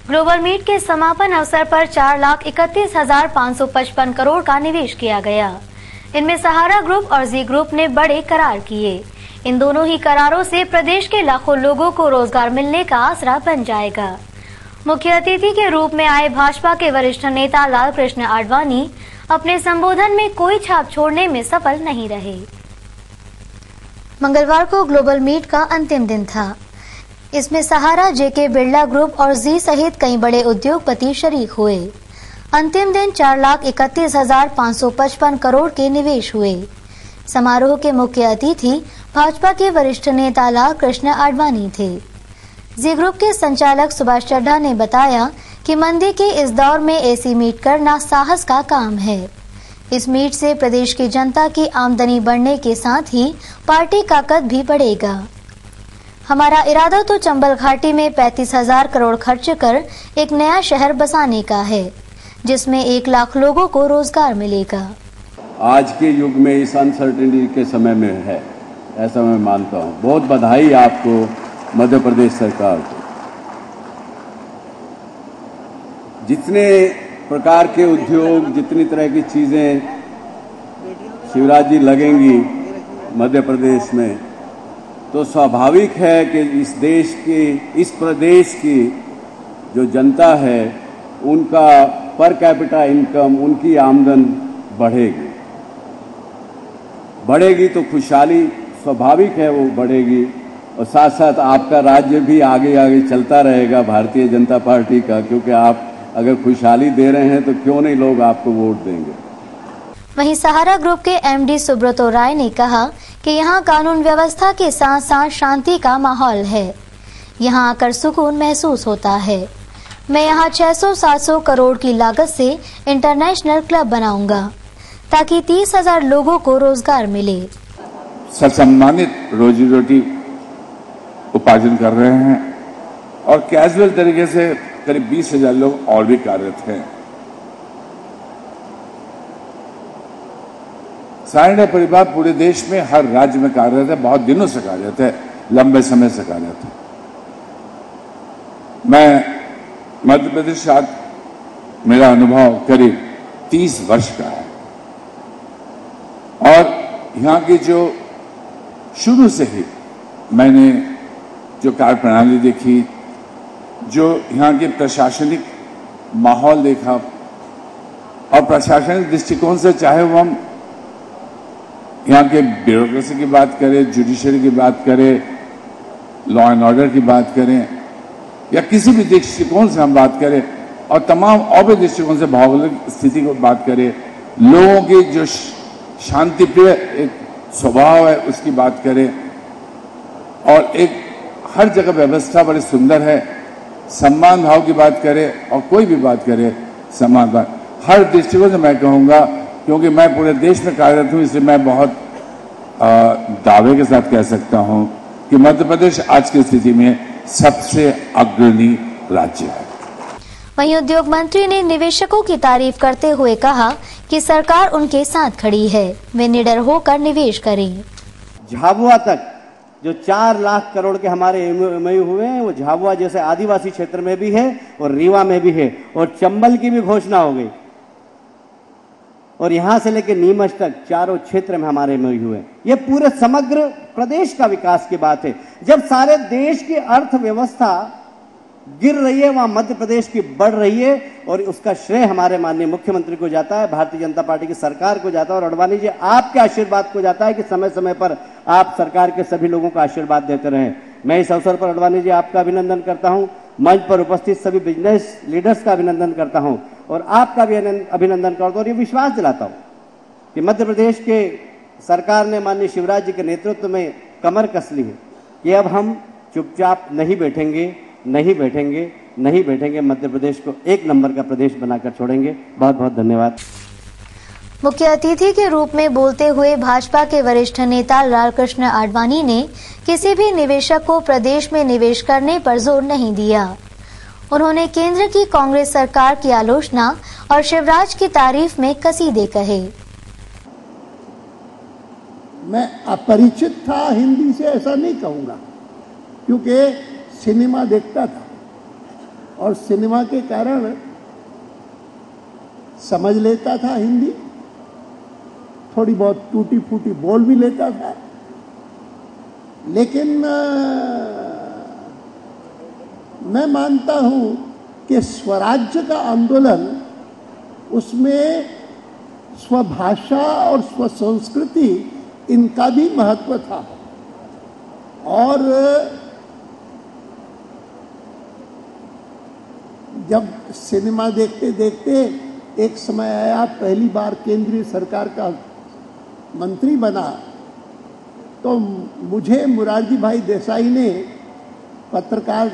Global meet के समापन अवसर पर 4,31,555 करोड़ का निवेश किया गया। इनमें सहारा ग्रुप और जी ग्रुप ने बड़े करार किए। इन दोनों ही करारों से प्रदेश के लाखों लोगों को रोजगार मिलने का आसरा बन जाएगा। मुख्य अतिथि के रूप में आए भाजपा के वरिष्ठ नेता लालकृष्ण आडवाणी अपने संबोधन में कोई छाप छोड़ने में सफल नहीं रहे। मंगलवार को ग्लोबल मीट का अंतिम दिन था। इसमें सहारा, जेके बिरला ग्रुप और जी सहित कई बड़े उद्योगपति शरीक हुए। अंतिम दिन 4,31,555 करोड़ के निवेश हुए। समारोह के मुख्य अतिथि भाजपा के वरिष्ठ नेता लालकृष्ण आडवाणी थे। जी ग्रुप के संचालक सुभाष चड्ढा ने बताया कि मंदी के इस दौर में ऐसी मीट करना साहस का काम है। इस मीट से प्रदेश की जनता की आमदनी बढ़ने के साथ ही पार्टी का कद भी बढ़ेगा। हमारा इरादा तो चंबल घाटी में 35,000 करोड़ खर्च कर एक नया शहर बसाने का है, जिसमें 1 लाख लोगों को रोजगार मिलेगा। आज के युग में इस अनसर्टेनिटी के समय में है, ऐसा मैं मानता हूं। बहुत बधाई आपको, मध्य प्रदेश सरकार को। जितने प्रकार के उद्योग, जितनी तरह की चीजें शिवराज जी लगेंगी मध्य प्रदेश में, तो स्वाभाविक है कि इस देश की, इस प्रदेश की जो जनता है, उनका पर कैपिटा इनकम, उनकी आमदन बढ़ेगी तो खुशहाली स्वाभाविक है वो बढ़ेगी, और साथ साथ आपका राज्य भी आगे आगे चलता रहेगा भारतीय जनता पार्टी का, क्योंकि आप अगर खुशहाली दे रहे हैं तो क्यों नहीं लोग आपको वोट देंगे। वहीं सहारा ग्रुप के एमडी सुब्रतो राय ने कहा कि यहाँ कानून व्यवस्था के साथ साथ शांति का माहौल है। यहाँ आकर सुकून महसूस होता है। मैं यहाँ 600-700 करोड़ की लागत से इंटरनेशनल क्लब बनाऊंगा ताकि 30,000 लोगों को रोजगार मिले। सम्मानित रोजी रोटी उपार्जन कर रहे हैं और कैजुअल तरीके से करीब 20,000 लोग और भी कार्यरत हैं। साइंडा परिवार पूरे देश में हर राज्य में कार्यरत है, बहुत दिनों से कार्यरत है, लंबे समय से कार्यरत है। मैं मध्य प्रदेश साथ मेरा अनुभव करीब 30 वर्ष का है और यहाँ की जो शुरू से ही मैंने जो कार्य प्रणाली देखी, जो यहाँ के प्रशासनिक माहौल देखा, और प्रशासनिक दृष्टिकोण से चाहे वो हम यहाँ के ब्यूरोक्रेसी की बात करें, जुडिशरी की बात करें, लॉ एंड ऑर्डर की बात करें, या किसी भी दृष्टिकोण से हम बात करें, और तमाम और भी दृष्टिकोण से भौगोलिक स्थिति को बात करें, लोगों की जो शांतिप्रिय एक स्वभाव है उसकी बात करें, और एक हर जगह व्यवस्था बड़ी सुंदर है, सम्मान भाव की बात करें, और कोई भी बात करे सम्मान भाव, हर दृष्टिकोण से मैं कहूँगा, क्योंकि मैं पूरे देश में कार्यरत हूँ, इसलिए मैं बहुत दावे के साथ कह सकता हूँ कि मध्य प्रदेश आज की स्थिति में सबसे अग्रणी राज्य है। वहीं उद्योग मंत्री ने निवेशकों की तारीफ करते हुए कहा कि सरकार उनके साथ खड़ी है, वे निडर होकर निवेश करें। झाबुआ तक जो 4 लाख करोड़ के हमारे एमओयू हुए हैं, वो झाबुआ जैसे आदिवासी क्षेत्र में भी है और रीवा में भी है, और चंबल की भी घोषणा हो गई, और यहां से लेकर नीमच तक चारों क्षेत्र में हमारे एमओयू हुए। ये पूरे समग्र प्रदेश का विकास की बात है। जब सारे देश की अर्थव्यवस्था गिर रही है, वहां मध्य प्रदेश की बढ़ रही है, और उसका श्रेय हमारे माननीय मुख्यमंत्री को जाता है, भारतीय जनता पार्टी की सरकार को जाता है, और आडवाणी जी आपके आशीर्वाद को जाता है कि समय समय पर आप सरकार के सभी लोगों को आशीर्वाद देते रहे। मैं इस अवसर पर आडवाणी जी आपका अभिनंदन करता हूं, मंच पर उपस्थित सभी बिजनेस लीडर्स का अभिनंदन करता हूं, और आपका भी अभिनंदन करता हूं, और ये विश्वास दिलाता हूं कि मध्य प्रदेश के सरकार ने माननीय शिवराज जी के नेतृत्व में कमर कस ली है कि अब हम चुपचाप नहीं बैठेंगे, मध्य प्रदेश को 1 नंबर का प्रदेश बनाकर छोड़ेंगे। बहुत बहुत धन्यवाद। मुख्य अतिथि के रूप में बोलते हुए भाजपा के वरिष्ठ नेता लालकृष्ण आडवाणी ने किसी भी निवेशक को प्रदेश में निवेश करने पर जोर नहीं दिया। उन्होंने केंद्र की कांग्रेस सरकार की आलोचना और शिवराज की तारीफ में कसीदे कहे। मैं अपरिचित था हिंदी से, ऐसा नहीं कहूंगा, क्योंकि सिनेमा देखता था, और सिनेमा के कारण समझ लेता था हिंदी, थोड़ी बहुत टूटी फूटी बोल भी लेता था, लेकिन मैं मानता हूं कि स्वराज्य का आंदोलन, उसमें स्वभाषा और स्वसंस्कृति इनका भी महत्व था। और जब सिनेमा देखते देखते एक समय आया, पहली बार केंद्रीय सरकार का मंत्री बना, तो मुझे मुरारजी भाई देसाई ने पत्रकार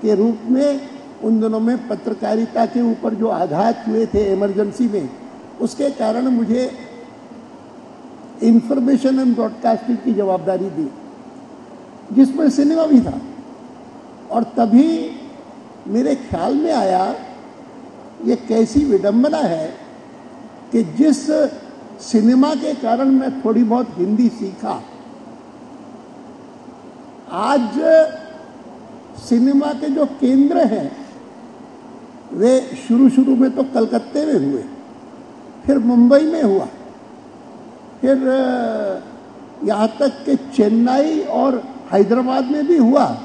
के रूप में, उन दिनों में पत्रकारिता के ऊपर जो आघात हुए थे इमरजेंसी में, उसके कारण मुझे इंफॉर्मेशन एंड ब्रॉडकास्टिंग की जवाबदारी दी, जिसमें सिनेमा भी था। और तभी मेरे ख्याल में आया, ये कैसी विडंबना है कि जिस सिनेमा के कारण मैं थोड़ी बहुत हिंदी सीखा, आज सिनेमा के जो केंद्र हैं वे शुरू में तो कलकत्ते में हुए, फिर मुंबई में हुआ, फिर यहाँ तक कि चेन्नई और हैदराबाद में भी हुआ,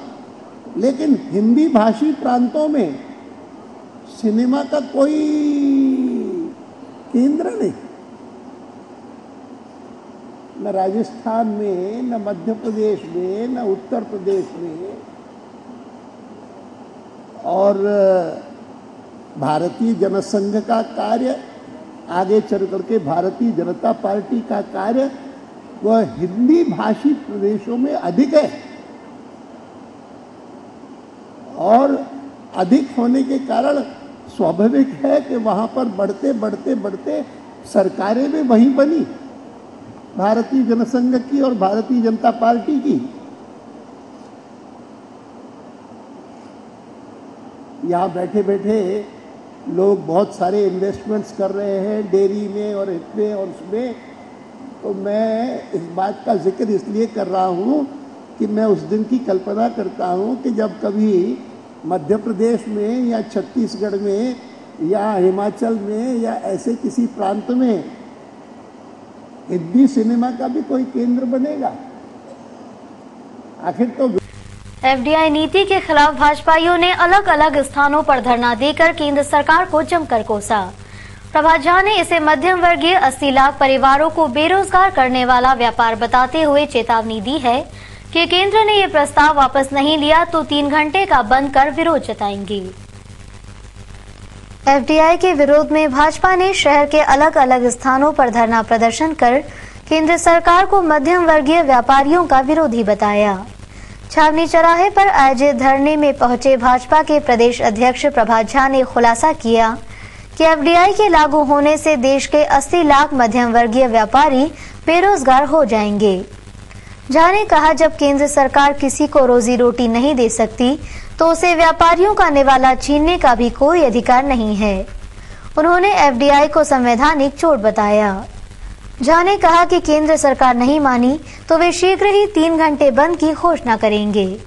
लेकिन हिंदी भाषी प्रांतों में सिनेमा का कोई केंद्र नहीं। न राजस्थान में, न मध्य प्रदेश में, न उत्तर प्रदेश में। और भारतीय जनसंघ का कार्य, आगे चल करके भारतीय जनता पार्टी का कार्य, वह हिंदी भाषी प्रदेशों में अधिक है। और अधिक होने के कारण स्वाभाविक है कि वहां पर बढ़ते बढ़ते बढ़ते सरकारें भी वही बनी, भारतीय जनसंघ की और भारतीय जनता पार्टी की। यहाँ बैठे बैठे लोग बहुत सारे इन्वेस्टमेंट्स कर रहे हैं, डेयरी में और इसमें और उसमें। तो मैं इस बात का जिक्र इसलिए कर रहा हूँ कि मैं उस दिन की कल्पना करता हूँ कि जब कभी मध्य प्रदेश में या छत्तीसगढ़ में या हिमाचल में या ऐसे किसी प्रांत में हिंदी सिनेमा का भी कोई केंद्र बनेगा। आखिर तो एफडीआई नीति के खिलाफ भाजपाइयों ने अलग अलग स्थानों पर धरना देकर केंद्र सरकार को जमकर कोसा। प्रभात झा ने इसे मध्यम वर्गीय 80 लाख परिवारों को बेरोजगार करने वाला व्यापार बताते हुए चेतावनी दी है कि केंद्र ने ये प्रस्ताव वापस नहीं लिया तो 3 घंटे का बंद कर विरोध जताएंगे। एफडीआई के विरोध में भाजपा ने शहर के अलग अलग स्थानों पर धरना प्रदर्शन कर केंद्र सरकार को मध्यम वर्गीय व्यापारियों का विरोधी बताया। छावनी चौराहे पर आयोजित धरने में पहुंचे भाजपा के प्रदेश अध्यक्ष प्रभात झा ने खुलासा किया कि एफडीआई के लागू होने से देश के 80 लाख मध्यम वर्गीय व्यापारी बेरोजगार हो जाएंगे। झा ने कहा, जब केंद्र सरकार किसी को रोजी रोटी नहीं दे सकती तो उसे व्यापारियों का निवाला छीनने का भी कोई अधिकार नहीं है। उन्होंने एफडीआई को संवैधानिक चोट बताया। झा ने कहा कि केंद्र सरकार नहीं मानी तो वे शीघ्र ही 3 घंटे बंद की घोषणा करेंगे।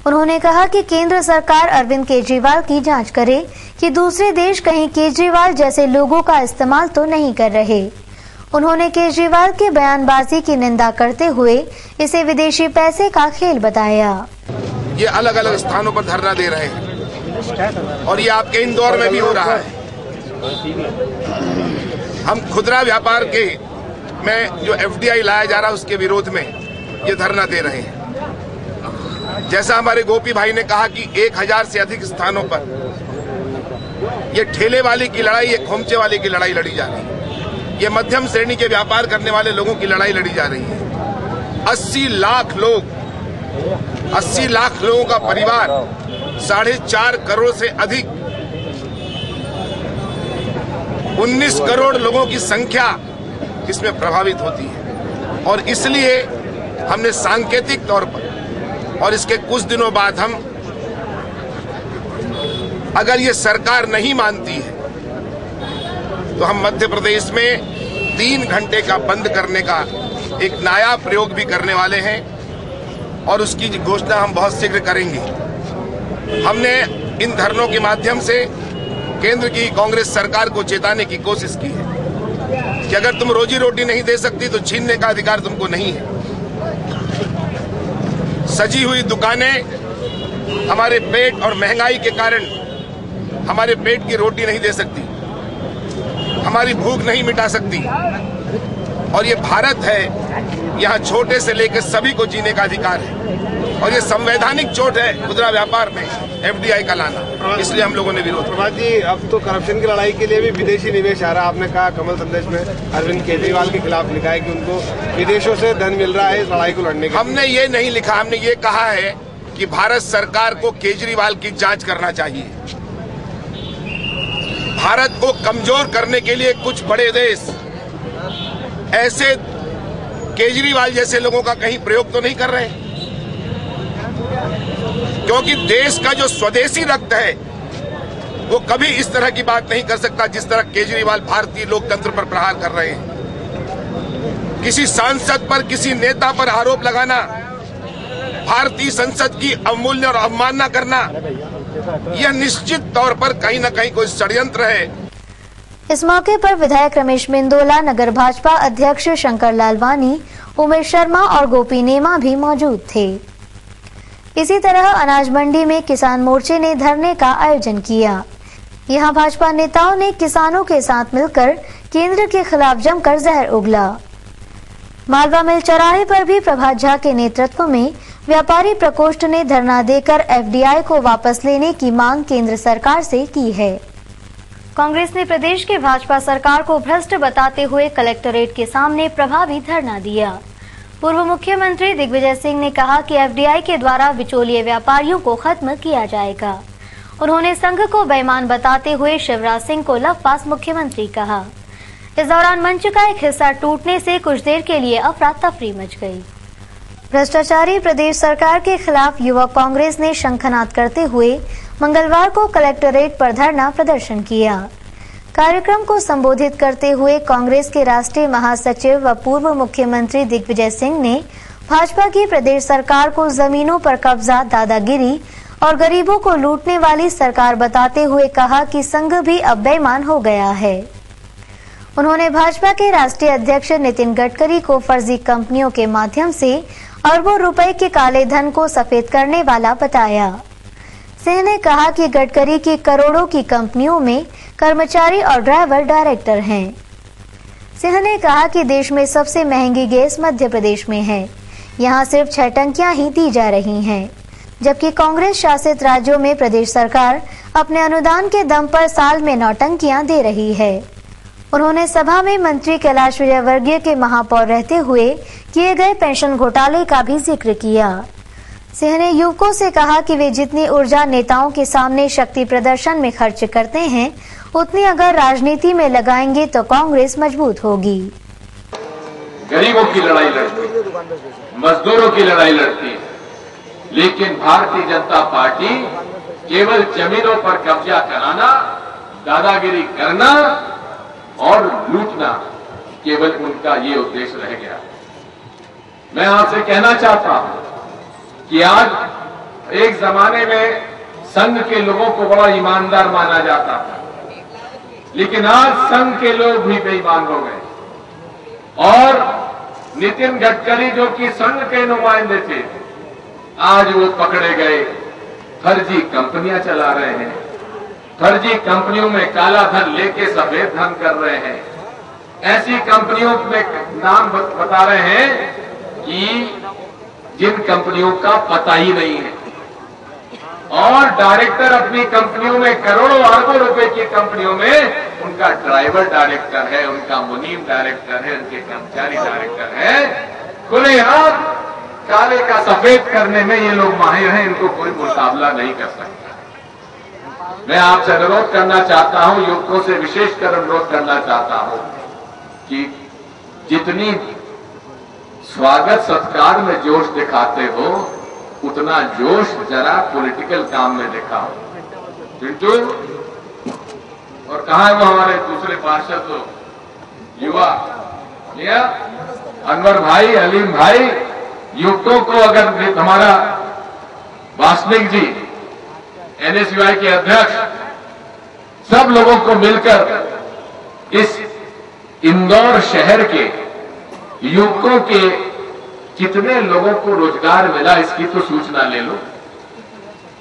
उन्होंने कहा कि केंद्र सरकार अरविंद केजरीवाल की जांच करे कि दूसरे देश कहीं केजरीवाल जैसे लोगों का इस्तेमाल तो नहीं कर रहे। उन्होंने केजरीवाल के बयानबाजी की निंदा करते हुए इसे विदेशी पैसे का खेल बताया। ये अलग अलग स्थानों पर धरना दे रहे हैं और ये आपके इंदौर में भी हो रहा है। हम खुदरा व्यापार के में जो एफडीआई लाया जा रहा है उसके विरोध में ये धरना दे रहे हैं। जैसा हमारे गोपी भाई ने कहा कि 1000 से अधिक स्थानों पर ये ठेले वाले की लड़ाई, ये खोमचे वाले की लड़ाई लड़ी जा रही है। ये मध्यम श्रेणी के व्यापार करने वाले लोगों की लड़ाई लड़ी जा रही है। 80 लाख लोगों का परिवार, 4.5 करोड़ से अधिक, 19 करोड़ लोगों की संख्या इसमें प्रभावित होती है। और इसलिए हमने सांकेतिक तौर पर, और इसके कुछ दिनों बाद हम, अगर ये सरकार नहीं मानती है तो हम मध्य प्रदेश में 3 घंटे का बंद करने का एक नया प्रयोग भी करने वाले हैं और उसकी घोषणा हम बहुत शीघ्र करेंगे। हमने इन धरनों के माध्यम से केंद्र की कांग्रेस सरकार को चेताने की कोशिश की है कि अगर तुम रोजी रोटी नहीं दे सकती तो छीनने का अधिकार तुमको नहीं है। सजी हुई दुकानें हमारे पेट और महंगाई के कारण हमारे पेट की रोटी नहीं दे सकती, हमारी भूख नहीं मिटा सकती। और ये भारत है, यहाँ छोटे से लेकर सभी को जीने का अधिकार है और ये संवैधानिक चोट है खुदरा व्यापार में एफडीआई का लाना, इसलिए हम लोगों ने विरोध। प्रभात जी, अब तो करप्शन की लड़ाई के लिए भी विदेशी निवेश आ रहा है। आपने कहा कमल संदेश में अरविंद केजरीवाल के खिलाफ लिखा है कि उनको विदेशों से धन मिल रहा है इस लड़ाई को लड़ने के। हमने ये नहीं लिखा, हमने ये कहा है कि भारत सरकार को केजरीवाल की जांच करना चाहिए। भारत को कमजोर करने के लिए कुछ बड़े देश ऐसे केजरीवाल जैसे लोगों का कहीं प्रयोग तो नहीं कर रहे, क्योंकि देश का जो स्वदेशी रक्त है वो कभी इस तरह की बात नहीं कर सकता जिस तरह केजरीवाल भारतीय लोकतंत्र पर प्रहार कर रहे हैं। किसी सांसद पर, किसी नेता पर आरोप लगाना, भारतीय संसद की अवमूल्य और अवमानना करना, यह निश्चित तौर पर कहीं न कहीं कोई षड्यंत्र है। इस मौके पर विधायक रमेश मेंदोला, नगर भाजपा अध्यक्ष शंकर लालवानी, उमेश शर्मा और गोपी नेमा भी मौजूद थे। इसी तरह अनाज मंडी में किसान मोर्चे ने धरने का आयोजन किया। यहां भाजपा नेताओं ने किसानों के साथ मिलकर केंद्र के खिलाफ जमकर जहर उगला। मालवा मिल चौराहे पर भी प्रभात झा के नेतृत्व में व्यापारी प्रकोष्ठ ने धरना देकर एफडीआई को वापस लेने की मांग केंद्र सरकार से की है। कांग्रेस ने प्रदेश के भाजपा सरकार को भ्रष्ट बताते हुए कलेक्टरेट के सामने प्रभावी धरना दिया। पूर्व मुख्यमंत्री दिग्विजय सिंह ने कहा कि एफडीआई के द्वारा बिचौलिए व्यापारियों को खत्म किया जाएगा। उन्होंने संघ को बेईमान बताते हुए शिवराज सिंह को लफास मुख्यमंत्री कहा। इस दौरान मंच का एक हिस्सा टूटने से कुछ देर के लिए अफरा तफरी मच गई। भ्रष्टाचारी प्रदेश सरकार के खिलाफ युवा कांग्रेस ने शंखनाद करते हुए मंगलवार को कलेक्टरेट पर धरना प्रदर्शन किया। कार्यक्रम को संबोधित करते हुए कांग्रेस के राष्ट्रीय महासचिव व पूर्व मुख्यमंत्री दिग्विजय सिंह ने भाजपा की प्रदेश सरकार को जमीनों पर कब्जा, दादागिरी और गरीबों को लूटने वाली सरकार बताते हुए कहा कि संघ भी अब बेईमान हो गया है। उन्होंने भाजपा के राष्ट्रीय अध्यक्ष नितिन गडकरी को फर्जी कंपनियों के माध्यम से अरबों रुपए के काले धन को सफेद करने वाला बताया। सिंह ने कहा कि गडकरी की करोड़ों की कंपनियों में कर्मचारी और ड्राइवर डायरेक्टर हैं। सिंह ने कहा कि देश में सबसे महंगी गैस मध्य प्रदेश में है। यहां सिर्फ 6 टंकियां ही दी जा रही हैं, जबकि कांग्रेस शासित राज्यों में प्रदेश सरकार अपने अनुदान के दम पर साल में 9 टंकियां दे रही है। उन्होंने सभा में मंत्री कैलाश विजयवर्गीय के महापौर रहते हुए किए गए पेंशन घोटाले का भी जिक्र किया। सिंह ने युवकों से कहा कि वे जितनी ऊर्जा नेताओं के सामने शक्ति प्रदर्शन में खर्च करते हैं, उतनी अगर राजनीति में लगाएंगे तो कांग्रेस मजबूत होगी। गरीबों की लड़ाई लड़ती, मजदूरों की लड़ाई लड़ती, लेकिन भारतीय जनता पार्टी केवल जमीनों पर कब्जा कराना, दादागिरी करना और लूटना, केवल उनका ये उद्देश्य रह गया। मैं आपसे कहना चाहता हूं कि आज एक जमाने में संघ के लोगों को बड़ा ईमानदार माना जाता था, लेकिन आज संघ के लोग भी बेईमान हो गए और नितिन गडकरी जो कि संघ के नुमाइंदे थे, आज वो पकड़े गए। फर्जी कंपनियां चला रहे हैं, फर्जी कंपनियों में काला धन लेके सफेद धन कर रहे हैं। ऐसी कंपनियों में नाम बता रहे हैं कि जिन कंपनियों का पता ही नहीं है, और डायरेक्टर अपनी कंपनियों में करोड़ों अरबों रुपए की कंपनियों में उनका ड्राइवर डायरेक्टर है, उनका मुनीम डायरेक्टर है, उनके कर्मचारी डायरेक्टर है। खुलेआम काले का सफेद करने में ये लोग माहिर हैं, इनको कोई मुकाबला नहीं कर सकता। मैं आपसे अनुरोध करना चाहता हूं, युवकों से विशेषकर अनुरोध करना चाहता हूं कि जितनी स्वागत सत्कार में जोश दिखाते हो, उतना जोश जरा पॉलिटिकल काम में दिखाओ। पिंटू, और कहां है वो हमारे दूसरे पार्षद युवा अनवर भाई, अलीम भाई, युवकों को अगर हमारा वासनिक जी एनएसयूआई के अध्यक्ष सब लोगों को मिलकर इस इंदौर शहर के युवकों के कितने लोगों को रोजगार मिला इसकी तो सूचना ले लो।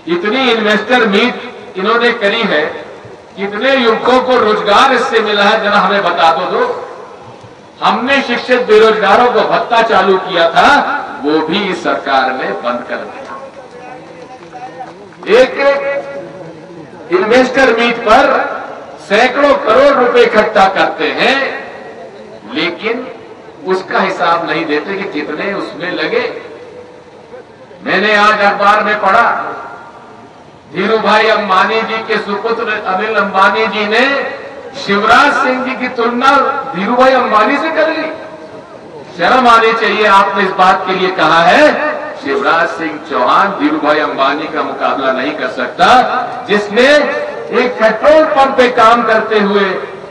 इतनी इन्वेस्टर मीट इन्होंने करी है, कितने युवकों को रोजगार इससे मिला है जरा हमें बता दो। हमने शिक्षित बेरोजगारों को भत्ता चालू किया था, वो भी इस सरकार ने बंद कर दिया। एक इन्वेस्टर मीट पर सैकड़ों करोड़ रुपए इकट्ठा करते हैं, लेकिन उसका हिसाब नहीं देते कि कितने उसमें लगे। मैंने आज अखबार में पढ़ा, धीरू भाई अंबानी जी के सुपुत्र अनिल अंबानी जी ने शिवराज सिंह जी की तुलना धीरू भाई अंबानी से कर ली। शर्म आनी चाहिए, आपने इस बात के लिए कहा है शिवराज सिंह चौहान धीरू भाई अंबानी का मुकाबला नहीं कर सकता, जिसने एक पेट्रोल पंप पे काम करते हुए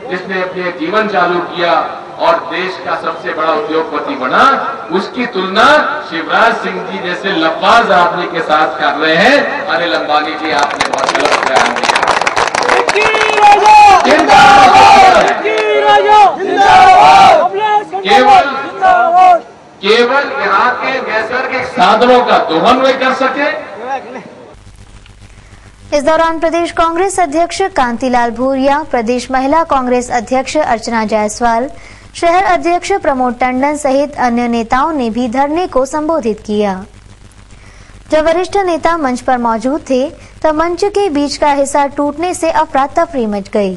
जिसने अपने जीवन चालू किया और देश का सबसे बड़ा उद्योगपति बना, उसकी तुलना शिवराज सिंह जी जैसे लब्बाज आदमी के साथ कर रहे हैं। अनिल अंबानी जी, आपने बहुत गलत बयान दिया। केवल यहाँ के नैसर्गिक साधनों का दोहन वे कर सके। इस दौरान प्रदेश कांग्रेस अध्यक्ष कांतिलाल भूरिया, प्रदेश महिला कांग्रेस अध्यक्ष अर्चना जायसवाल, शहर अध्यक्ष प्रमोद टंडन सहित अन्य नेताओं ने भी धरने को संबोधित किया। जब वरिष्ठ नेता मंच पर मौजूद थे तब मंच के बीच का हिस्सा टूटने से अफरा तफरी मच गई।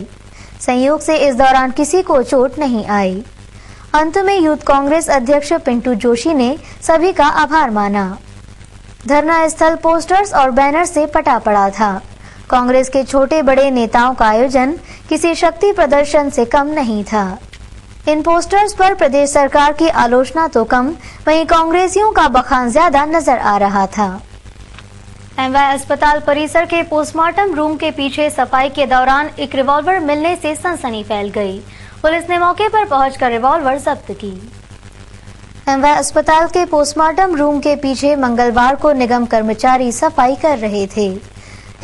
संयोग से इस दौरान किसी को चोट नहीं आई। अंत में यूथ कांग्रेस अध्यक्ष पिंटू जोशी ने सभी का आभार माना। धरना स्थल पोस्टर्स और बैनर से पटा पड़ा था। कांग्रेस के छोटे बड़े नेताओं का आयोजन किसी शक्ति प्रदर्शन से कम नहीं था। इन पोस्टर्स पर प्रदेश सरकार की आलोचना तो कम, वहीं कांग्रेसियों का बखान ज्यादा नजर आ रहा था। एमवाय अस्पताल परिसर के पोस्टमार्टम रूम के पीछे सफाई के दौरान एक रिवॉल्वर मिलने से सनसनी फैल गई। पुलिस ने मौके पर पहुंचकर रिवॉल्वर जब्त की। एमवाय अस्पताल के पोस्टमार्टम रूम के पीछे मंगलवार को निगम कर्मचारी सफाई कर रहे थे।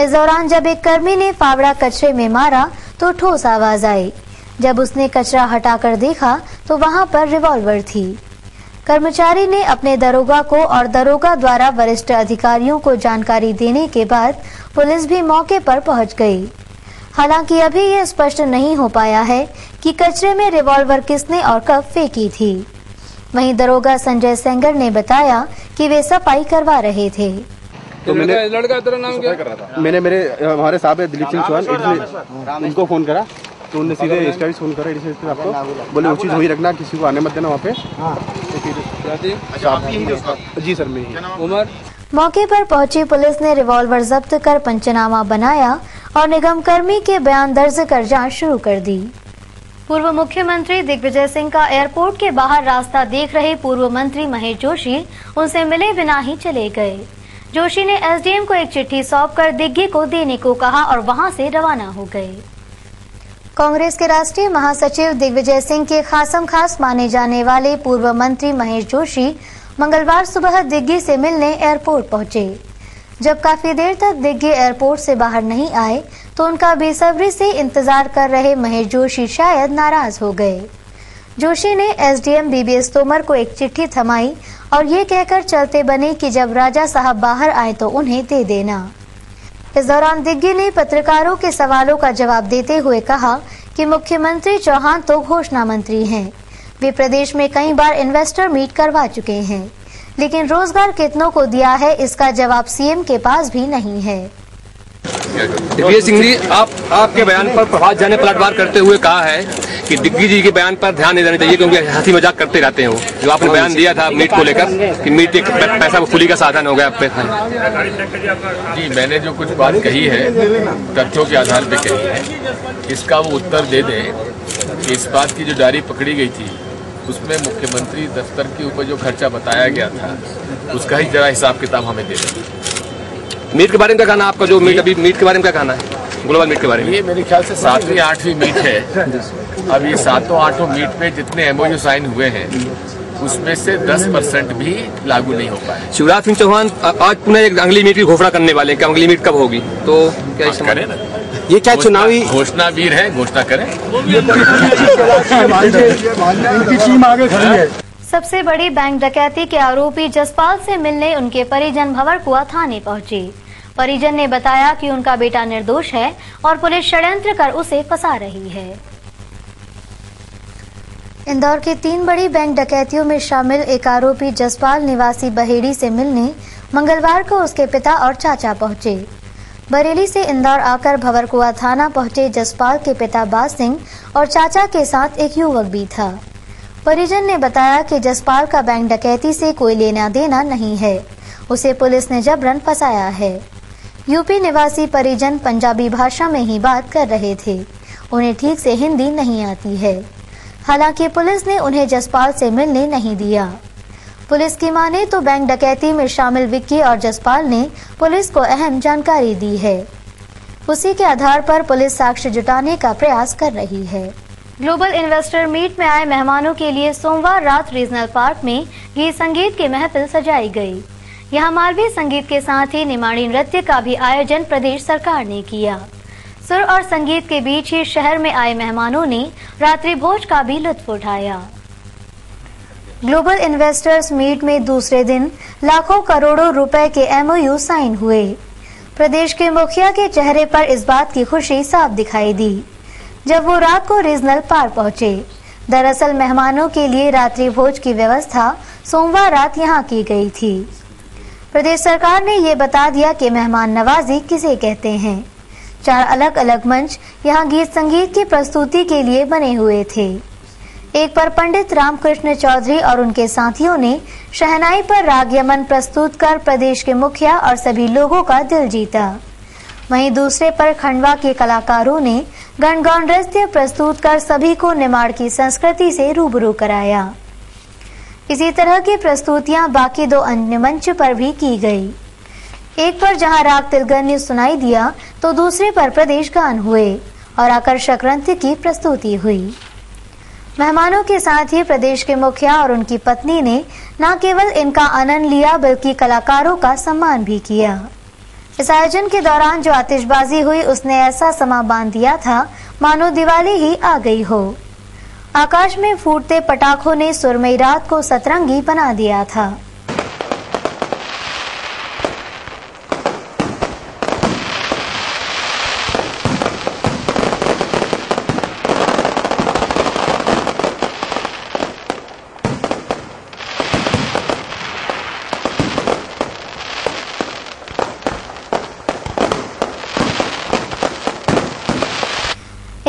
इस दौरान जब एक कर्मी ने फावड़ा कचरे में मारा तो ठोस आवाज आई। जब उसने कचरा हटाकर देखा तो वहां पर रिवॉल्वर थी। कर्मचारी ने अपने दरोगा को और दरोगा द्वारा वरिष्ठ अधिकारियों को जानकारी देने के बाद पुलिस भी मौके पर पहुंच गई। हालांकि अभी यह स्पष्ट नहीं हो पाया है कि कचरे में रिवॉल्वर किसने और कब फेंकी थी। वहीं दरोगा संजय सेंगर ने बताया कि वे सफाई करवा रहे थे। तो लड़का तेरा नाम क्या? मैंने हमारे साहब है दिलीप सिंह चौहान, उनको फोन करा तो उन्होंने सीधे इसका भी फोन करा एडिशनल आपको, बोले वो चीज़ वही रखना, किसी को आने मत देना वहाँ पे। तो फिर जी सर मेरी उमर। मौके पर पहुंची पुलिस ने रिवॉल्वर जब्त कर पंचनामा बनाया और निगम कर्मी के बयान दर्ज कर जांच शुरू कर दी। पूर्व मुख्यमंत्री दिग्विजय सिंह का एयरपोर्ट के बाहर रास्ता देख रहे पूर्व मंत्री महेश जोशी उनसे मिले बिना ही चले गए। जोशी ने एसडीएम को एक चिट्ठी सौंपकर दिग्गी को देने को कहा और वहां से रवाना हो गए। कांग्रेस के राष्ट्रीय महासचिव दिग्विजय सिंह के खासम खास माने जाने वाले पूर्व मंत्री महेश जोशी मंगलवार सुबह दिग्गी से मिलने एयरपोर्ट पहुंचे। जब काफी देर तक दिग्गी एयरपोर्ट से बाहर नहीं आए तो उनका बेसब्री से इंतजार कर रहे महेश जोशी शायद नाराज हो गए। जोशी ने एसडीएम बीबीएस तोमर को एक चिट्ठी थमाई और ये कहकर चलते बने कि जब राजा साहब बाहर आए तो उन्हें दे देना। इस दौरान दिग्गी ने पत्रकारों के सवालों का जवाब देते हुए कहा कि मुख्यमंत्री चौहान तो घोषणा मंत्री हैं। वे प्रदेश में कई बार इन्वेस्टर मीट करवा चुके हैं, लेकिन रोजगार कितनों को दिया है इसका जवाब सीएम के पास भी नहीं है। दिग्विजय सिंह जी, आपके बयान पर प्रभात झा ने पलटवार करते हुए कहा है कि दिग्विजय जी के बयान पर ध्यान नहीं देना चाहिए क्योंकि हंसी मजाक करते रहते हो। जो आपने बयान दिया था मीट को लेकर कि मीट एक पैसा वसूली का साधन हो गया जी, मैंने जो कुछ बात कही है तथ्यों के आधार पर कही है, इसका वो उत्तर दे दें कि इस बात की जो डायरी पकड़ी गई थी उसमें मुख्यमंत्री दफ्तर के ऊपर जो खर्चा बताया गया था उसका ही जरा हिसाब किताब हमें दे दें। मीट के बारे में क्या कहना आपका? जो मीट अभी मीट के बारे में क्या कहना है? ग्लोबल मीट के बारे में ये मेरे ख्याल से 7वीं 8वीं मीट है। अब ये 7-8 मीट पे जितने एमओयू साइन हुए हैं उसमें से 10% भी लागू नहीं हो पाए। शिवराज सिंह चौहान आज पुनः एक अगली मीट की घोषणा करने वाले हैं, क्या अगली मीट कब होगी? तो क्या करें ना, ये क्या चुनावी घोषणा वीर है, घोषणा करें। सबसे बड़ी बैंक डकैती के आरोपी जसपाल से मिलने उनके परिजन भंवरकुआ थाने पहुंचे। परिजन ने बताया कि उनका बेटा निर्दोष है और पुलिस षड्यंत्र कर उसे फंसा रही है। इंदौर की 3 बड़ी बैंक डकैतियों में शामिल एक आरोपी जसपाल निवासी बहेड़ी से मिलने मंगलवार को उसके पिता और चाचा पहुंचे। बरेली से इंदौर आकर भंवरकुआ थाना पहुंचे जसपाल के पिता बाज सिंह और चाचा के साथ एक युवक भी था। परिजन ने बताया कि जसपाल का बैंक डकैती से कोई लेना देना नहीं है, उसे पुलिस ने जबरन फंसाया है। यूपी निवासी परिजन पंजाबी भाषा में ही बात कर रहे थे, उन्हें ठीक से हिंदी नहीं आती है। हालांकि पुलिस ने उन्हें जसपाल से मिलने नहीं दिया। पुलिस की माने तो बैंक डकैती में शामिल विक्की और जसपाल ने पुलिस को अहम जानकारी दी है। उसी के आधार पर पुलिस साक्ष्य जुटाने का प्रयास कर रही है। ग्लोबल इन्वेस्टर मीट में आए मेहमानों के लिए सोमवार रात रीजनल पार्क में गीत संगीत की महफिल सजाई गई। यहाँ मालवी संगीत के साथ ही निमाड़ी नृत्य का भी आयोजन प्रदेश सरकार ने किया। सुर और संगीत के बीच ही शहर में आए मेहमानों ने रात्रि भोज का भी लुत्फ उठाया। ग्लोबल इन्वेस्टर्स मीट में दूसरे दिन लाखों करोड़ों रुपए के MOU साइन हुए। प्रदेश के मुखिया के चेहरे पर इस बात की खुशी साफ दिखाई दी जब वो रात को रीजनल पार्क पहुंचे। दरअसल मेहमानों के लिए रात्रि भोज की व्यवस्था सोमवार रात यहां की गई थी। प्रदेश सरकार ने ये बता दिया कि मेहमान नवाजी किसे कहते हैं। 4 अलग अलग मंच यहाँ गीत संगीत की प्रस्तुति के लिए बने हुए थे। एक पर पंडित रामकृष्ण चौधरी और उनके साथियों ने शहनाई पर राग यमन प्रस्तुत कर प्रदेश के मुखिया और सभी लोगों का दिल जीता। वहीं दूसरे पर खंडवा के कलाकारों ने गणगौर नृत्य प्रस्तुत कर सभी को निमाड़ की संस्कृति से रूबरू कराया। इसी तरह की प्रस्तुतियां बाकी 2 अन्य मंच पर भी की गई। एक पर जहां राग तिलगन्य सुनाई दिया तो दूसरे पर प्रदेश गान हुए और आकर्षक नृत्य की प्रस्तुति हुई। मेहमानों के साथ ही प्रदेश के मुखिया और उनकी पत्नी ने न केवल इनका आनंद लिया बल्कि कलाकारों का सम्मान भी किया। इस आयोजन के दौरान जो आतिशबाजी हुई उसने ऐसा समा बांध दिया था मानो दिवाली ही आ गई हो। आकाश में फूटते पटाखों ने सुरमई रात को सतरंगी बना दिया था।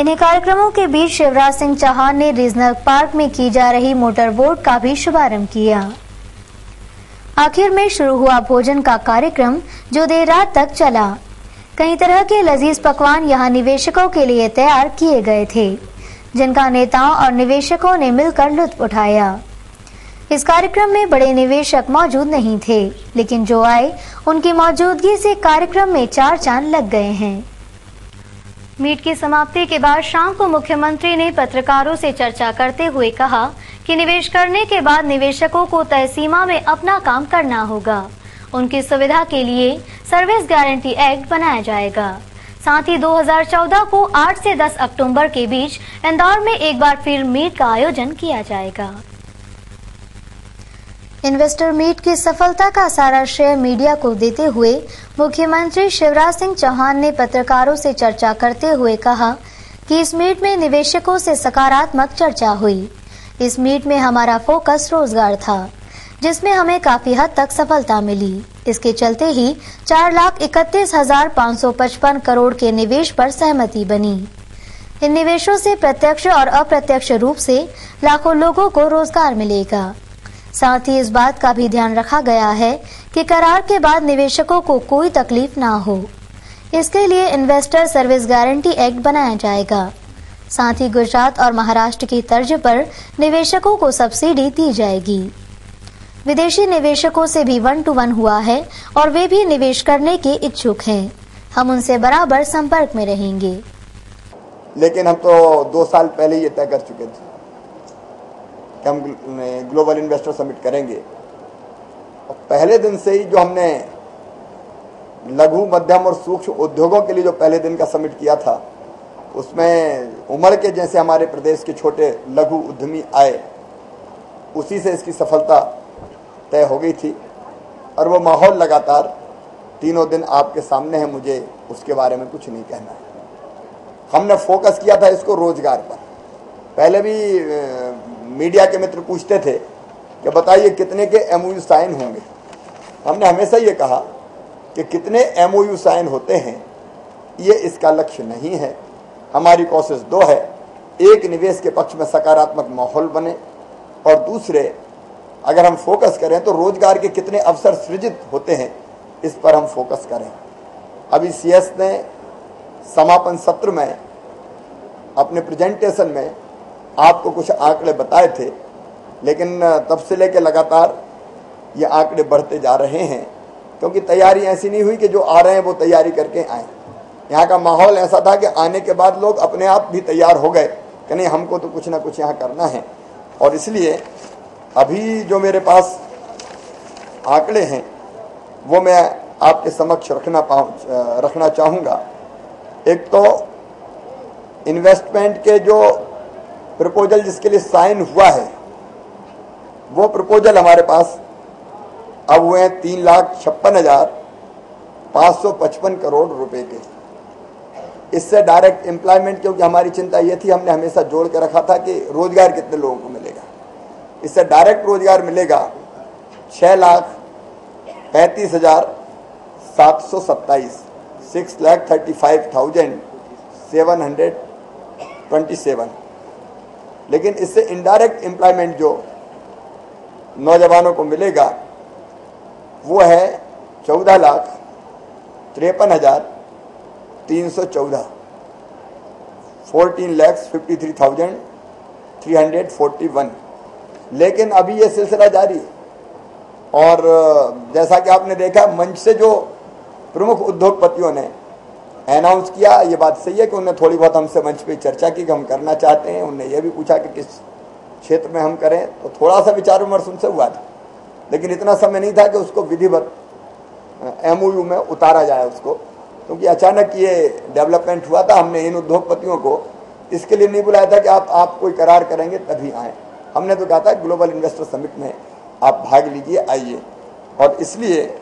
इन्हीं कार्यक्रमों के बीच शिवराज सिंह चौहान ने रीजनल पार्क में की जा रही मोटर बोट का भी शुभारंभ किया। आखिर में शुरू हुआ भोजन का कार्यक्रम जो देर रात तक चला। कई तरह के लजीज पकवान यहां निवेशकों के लिए तैयार किए गए थे, जिनका नेताओं और निवेशकों ने मिलकर लुत्फ उठाया। इस कार्यक्रम में बड़े निवेशक मौजूद नहीं थे, लेकिन जो आए उनकी मौजूदगी से कार्यक्रम में 4 चांद लग गए हैं। मीट की समाप्ति के बाद शाम को मुख्यमंत्री ने पत्रकारों से चर्चा करते हुए कहा कि निवेश करने के बाद निवेशकों को तय सीमा में अपना काम करना होगा। उनकी सुविधा के लिए सर्विस गारंटी एक्ट बनाया जाएगा। साथ ही 2014 को 8 से 10 अक्टूबर के बीच इंदौर में एक बार फिर मीट का आयोजन किया जाएगा। इन्वेस्टर मीट की सफलता का सारा श्रेय मीडिया को देते हुए मुख्यमंत्री शिवराज सिंह चौहान ने पत्रकारों से चर्चा करते हुए कहा कि इस मीट में निवेशकों से सकारात्मक चर्चा हुई। इस मीट में हमारा फोकस रोजगार था, जिसमें हमें काफी हद तक सफलता मिली। इसके चलते ही 4,31,555 करोड़ के निवेश पर सहमति बनी। इन निवेशों से प्रत्यक्ष और अप्रत्यक्ष रूप से लाखों लोगों को रोजगार मिलेगा। साथ ही इस बात का भी ध्यान रखा गया है कि करार के बाद निवेशकों को कोई तकलीफ ना हो। इसके लिए इन्वेस्टर सर्विस गारंटी एक्ट बनाया जाएगा। साथ ही गुजरात और महाराष्ट्र की तर्ज पर निवेशकों को सब्सिडी दी जाएगी। विदेशी निवेशकों से भी 1-to-1 हुआ है और वे भी निवेश करने के इच्छुक हैं। हम उनसे बराबर संपर्क में रहेंगे। लेकिन हम तो 2 साल पहले ये तय कर चुके थे कि हम ग्लोबल इन्वेस्टर समिट करेंगे। और पहले दिन से ही जो हमने लघु मध्यम और सूक्ष्म उद्योगों के लिए जो पहले दिन का समिट किया था, उसमें उमड़ के जैसे हमारे प्रदेश के छोटे लघु उद्यमी आए, उसी से इसकी सफलता तय हो गई थी। और वो माहौल लगातार तीनों दिन आपके सामने है, मुझे उसके बारे में कुछ नहीं कहना है। हमने फोकस किया था इसको रोजगार पर। पहले भी मीडिया के मित्र पूछते थे कि बताइए कितने के एमओयू साइन होंगे। हमने हमेशा ये कहा कि कितने एमओयू साइन होते हैं ये इसका लक्ष्य नहीं है। हमारी कोशिश दो है, एक निवेश के पक्ष में सकारात्मक माहौल बने, और दूसरे अगर हम फोकस करें तो रोजगार के कितने अवसर सृजित होते हैं इस पर हम फोकस करें। अभी सीएस ने समापन सत्र में अपने प्रेजेंटेशन में आपको कुछ आंकड़े बताए थे, लेकिन तब से लेकर लगातार ये आंकड़े बढ़ते जा रहे हैं, क्योंकि तैयारी ऐसी नहीं हुई कि जो आ रहे हैं वो तैयारी करके आए। यहाँ का माहौल ऐसा था कि आने के बाद लोग अपने आप भी तैयार हो गए कि नहीं, हमको तो कुछ ना कुछ यहाँ करना है। और इसलिए अभी जो मेरे पास आंकड़े हैं वो मैं आपके समक्ष रखना चाहूँगा। एक तो इन्वेस्टमेंट के जो प्रपोजल जिसके लिए साइन हुआ है, वो प्रपोजल हमारे पास अब हुए हैं 3,56,555 करोड़ रुपए के। इससे डायरेक्ट एम्प्लॉयमेंट, क्योंकि हमारी चिंता ये थी, हमने हमेशा जोड़ के रखा था कि रोजगार कितने लोगों को मिलेगा। इससे डायरेक्ट रोजगार मिलेगा 6,35,727, 6,35,727। लेकिन इससे इनडायरेक्ट एम्प्लॉयमेंट जो नौजवानों को मिलेगा वो है 14,53,314, 14,53,341। लेकिन अभी ये सिलसिला जारी है। और जैसा कि आपने देखा, मंच से जो प्रमुख उद्योगपतियों ने अनाउंस किया, ये बात सही है कि उन्होंने थोड़ी बहुत हमसे मंच पे चर्चा की कि हम करना चाहते हैं। उन्होंने ये भी पूछा कि किस क्षेत्र में हम करें, तो थोड़ा सा विचार विमर्श उनसे हुआ था, लेकिन इतना समय नहीं था कि उसको विधिवत एमओयू में उतारा जाए उसको, क्योंकि अचानक ये डेवलपमेंट हुआ था। हमने इन उद्योगपतियों को इसके लिए नहीं बुलाया था कि आप कोई करार करेंगे तभी आए। हमने तो कहा था ग्लोबल इन्वेस्टर समिट में आप भाग लीजिए, आइए। और इसलिए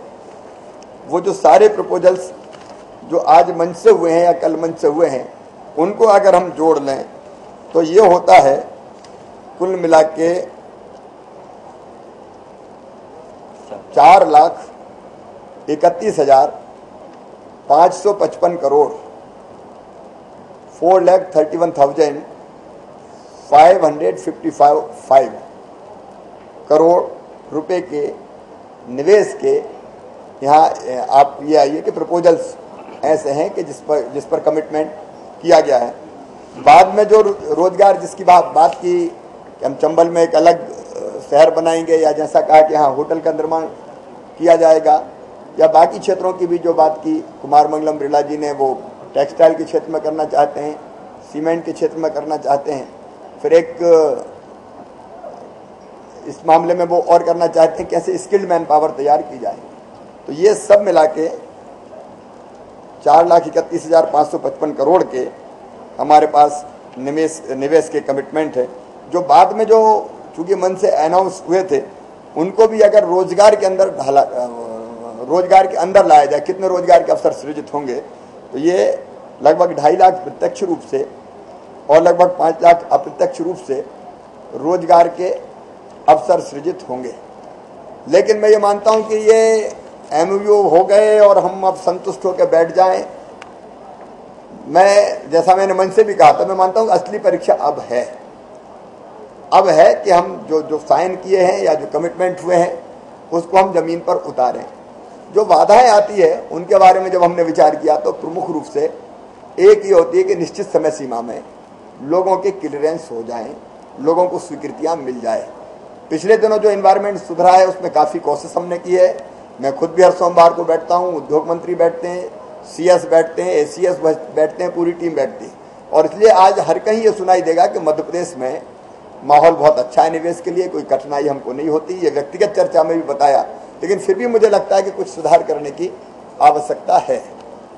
वो जो सारे प्रपोजल्स जो आज मंच से हुए हैं या कल मंच से हुए हैं, उनको अगर हम जोड़ लें तो ये होता है कुल मिला के 4,31,555 करोड़, 4,31,555 करोड़ रुपए के निवेश के यहाँ आप ये आइए कि प्रपोजल्स ऐसे हैं कि जिस पर कमिटमेंट किया गया है। बाद में जो रोजगार जिसकी बात की कि हम चंबल में एक अलग शहर बनाएंगे, या जैसा कहा कि यहाँ होटल का निर्माण किया जाएगा, या बाकी क्षेत्रों की भी जो बात की कुमार मंगलम बिरला जी ने, वो टेक्सटाइल के क्षेत्र में करना चाहते हैं, सीमेंट के क्षेत्र में करना चाहते हैं, फिर एक इस मामले में वो और करना चाहते हैं कैसे स्किल्ड मैन पावर तैयार की जाए। तो ये सब मिला के 4,31,555 करोड़ के हमारे पास निवेश के कमिटमेंट है, जो बाद में जो चूंकि मन से अनाउंस हुए थे उनको भी अगर रोजगार के अंदर लाया जाए, कितने रोजगार के अवसर सृजित होंगे, तो ये लगभग 2.5 लाख प्रत्यक्ष रूप से और लगभग 5 लाख अप्रत्यक्ष रूप से रोजगार के अवसर सृजित होंगे। लेकिन मैं ये मानता हूं कि ये एमओयू हो गए और हम अब संतुष्ट होकर बैठ जाएं। मैं जैसा मैंने मन से भी कहा था, मैं मानता हूं असली परीक्षा अब है कि हम जो साइन किए हैं या जो कमिटमेंट हुए हैं उसको हम जमीन पर उतारें। जो बाधाएं आती है उनके बारे में जब हमने विचार किया तो प्रमुख रूप से एक ये होती है कि निश्चित समय सीमा में लोगों के क्लियरेंस हो जाएं, लोगों को स्वीकृतियां मिल जाए। पिछले दिनों जो एनवायरनमेंट सुधरा है उसमें काफ़ी कोशिश हमने की है। मैं खुद भी हर सोमवार को बैठता हूँ, उद्योग मंत्री बैठते हैं, सीएस बैठते हैं, एसीएस बैठते हैं, पूरी टीम बैठती है। और इसलिए आज हर कहीं ये सुनाई देगा कि मध्य प्रदेश में माहौल बहुत अच्छा है निवेश के लिए, कोई कठिनाई हमको नहीं होती। ये व्यक्तिगत चर्चा में भी बताया, लेकिन फिर भी मुझे लगता है कि कुछ सुधार करने की आवश्यकता है।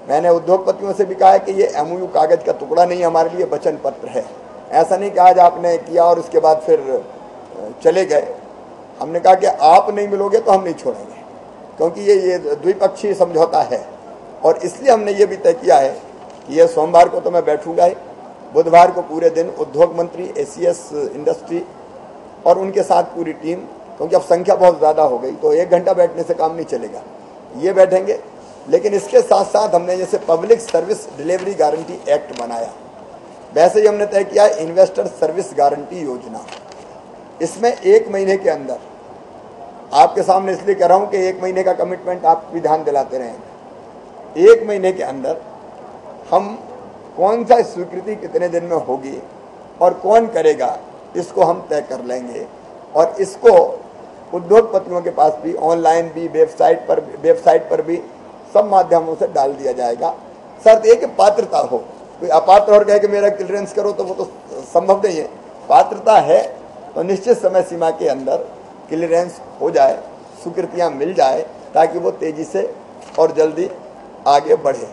मैंने उद्योगपतियों से भी कहा है कि ये MOU कागज का टुकड़ा नहीं, हमारे लिए वचन पत्र है। ऐसा नहीं कि आज आपने किया और उसके बाद फिर चले गए। हमने कहा कि आप नहीं मिलोगे तो हम नहीं छोड़ेंगे, क्योंकि ये द्विपक्षीय समझौता है। और इसलिए हमने ये भी तय किया है कि ये सोमवार को तो मैं बैठूंगा ही, बुधवार को पूरे दिन उद्योग मंत्री, ACS इंडस्ट्री और उनके साथ पूरी टीम, क्योंकि अब संख्या बहुत ज़्यादा हो गई तो 1 घंटा बैठने से काम नहीं चलेगा, ये बैठेंगे। लेकिन इसके साथ साथ हमने जैसे public service delivery guarantee act बनाया, वैसे ही हमने तय किया इन्वेस्टर सर्विस गारंटी योजना। इसमें 1 महीने के अंदर, आपके सामने इसलिए कह रहा हूं कि 1 महीने का कमिटमेंट आप भी ध्यान दिलाते रहेंगे। 1 महीने के अंदर हम कौन सा स्वीकृति कितने दिन में होगी और कौन करेगा, इसको हम तय कर लेंगे। और इसको उद्योगपतियों के पास भी, ऑनलाइन भी, वेबसाइट पर भी, सब माध्यमों से डाल दिया जाएगा। शर्त एक पात्रता हो, कोई अपात्र और कहे कि मेरा क्लियरेंस करो तो वो तो संभव नहीं है। पात्रता है तो निश्चित समय सीमा के अंदर क्लियरेंस हो जाए, स्वीकृतियां मिल जाए, ताकि वो तेजी से और जल्दी आगे बढ़े।